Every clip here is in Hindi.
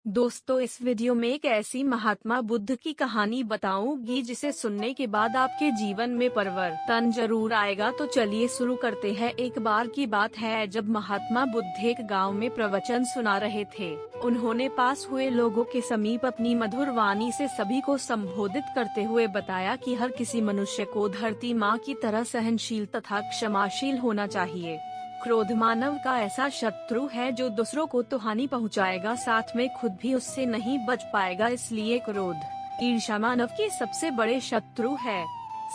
दोस्तों, इस वीडियो में एक ऐसी महात्मा बुद्ध की कहानी बताऊंगी जिसे सुनने के बाद आपके जीवन में परिवर्तन जरूर आएगा। तो चलिए शुरू करते हैं। एक बार की बात है जब महात्मा बुद्ध एक गांव में प्रवचन सुना रहे थे। उन्होंने पास हुए लोगों के समीप अपनी मधुर वाणी से सभी को संबोधित करते हुए बताया कि हर किसी मनुष्य को धरती माँ की तरह सहनशील तथा क्षमाशील होना चाहिए। क्रोध मानव का ऐसा शत्रु है जो दूसरों को तो हानि पहुंचाएगा, साथ में खुद भी उससे नहीं बच पाएगा। इसलिए क्रोध ईर्ष्या मानव के सबसे बड़े शत्रु है।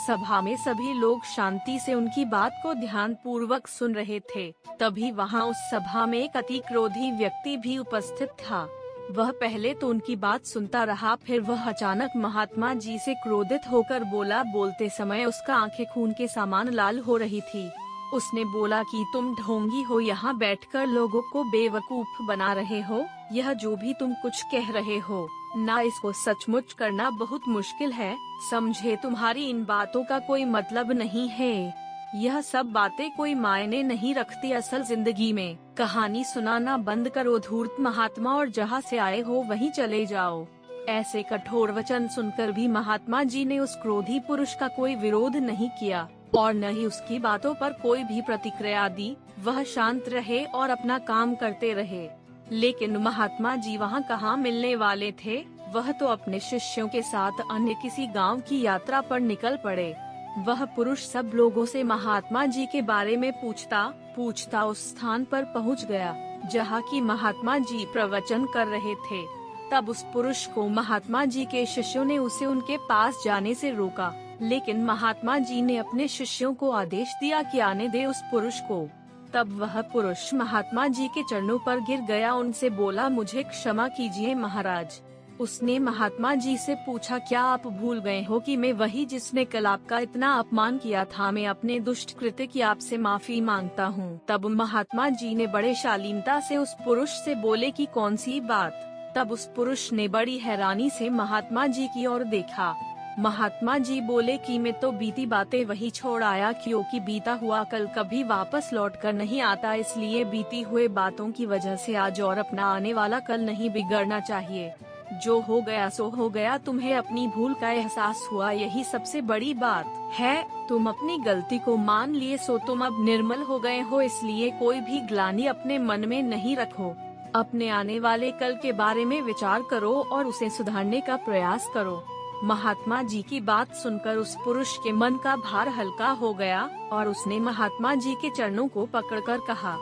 सभा में सभी लोग शांति से उनकी बात को ध्यान पूर्वक सुन रहे थे। तभी वहां उस सभा में एक अति क्रोधी व्यक्ति भी उपस्थित था। वह पहले तो उनकी बात सुनता रहा, फिर वह अचानक महात्मा जी से क्रोधित होकर बोला। बोलते समय उसका आंखें खून के समान लाल हो रही थी। उसने बोला कि तुम ढोंगी हो, यहाँ बैठकर लोगों को बेवकूफ बना रहे हो। यह जो भी तुम कुछ कह रहे हो ना, इसको सचमुच करना बहुत मुश्किल है। समझे, तुम्हारी इन बातों का कोई मतलब नहीं है। यह सब बातें कोई मायने नहीं रखती असल जिंदगी में। कहानी सुनाना बंद करो धूर्त महात्मा, और जहाँ से आए हो वहीं चले जाओ। ऐसे कठोर वचन सुनकर भी महात्मा जी ने उस क्रोधी पुरुष का कोई विरोध नहीं किया और न ही उसकी बातों पर कोई भी प्रतिक्रिया दी। वह शांत रहे और अपना काम करते रहे। लेकिन महात्मा जी वहाँ कहाँ मिलने वाले थे। वह तो अपने शिष्यों के साथ अन्य किसी गांव की यात्रा पर निकल पड़े। वह पुरुष सब लोगों से महात्मा जी के बारे में पूछता उस स्थान पर पहुँच गया जहाँ की महात्मा जी प्रवचन कर रहे थे। तब उस पुरुष को महात्मा जी के शिष्यों ने उसे उनके पास जाने से रोका, लेकिन महात्मा जी ने अपने शिष्यों को आदेश दिया कि आने दे उस पुरुष को। तब वह पुरुष महात्मा जी के चरणों पर गिर गया, उनसे बोला, मुझे क्षमा कीजिए महाराज। उसने महात्मा जी से पूछा, क्या आप भूल गए हो कि मैं वही जिसने कल आपका इतना अपमान किया था। मैं अपने दुष्ट कृत्य की आपसे माफी मांगता हूँ। तब महात्मा जी ने बड़े शालीनता से उस पुरुष से बोले कि कौन सी बात। तब उस पुरुष ने बड़ी हैरानी से महात्मा जी की ओर देखा। महात्मा जी बोले कि मैं तो बीती बातें वही छोड़ आया, क्योंकि बीता हुआ कल कभी वापस लौट कर नहीं आता। इसलिए बीती हुए बातों की वजह से आज और अपना आने वाला कल नहीं बिगड़ना चाहिए। जो हो गया सो हो गया। तुम्हें अपनी भूल का एहसास हुआ, यही सबसे बड़ी बात है। तुम अपनी गलती को मान लिए, सो तुम अब निर्मल हो गए हो। इसलिए कोई भी ग्लानि अपने मन में नहीं रखो। अपने आने वाले कल के बारे में विचार करो और उसे सुधारने का प्रयास करो। महात्मा जी की बात सुनकर उस पुरुष के मन का भार हल्का हो गया और उसने महात्मा जी के चरणों को पकड़कर कहा,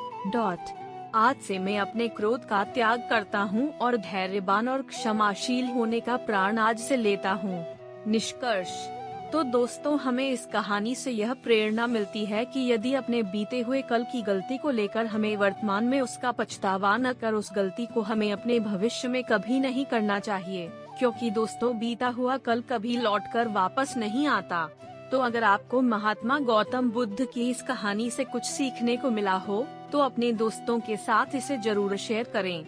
आज से मैं अपने क्रोध का त्याग करता हूँ और धैर्यवान और क्षमाशील होने का प्रण आज से लेता हूँ। निष्कर्ष। तो दोस्तों, हमें इस कहानी से यह प्रेरणा मिलती है कि यदि अपने बीते हुए कल की गलती को लेकर हमें वर्तमान में उसका पछतावा न कर, उस गलती को हमें अपने भविष्य में कभी नहीं करना चाहिए। क्योंकि दोस्तों, बीता हुआ कल कभी लौटकर वापस नहीं आता। तो अगर आपको महात्मा गौतम बुद्ध की इस कहानी से कुछ सीखने को मिला हो तो अपने दोस्तों के साथ इसे जरूर शेयर करें।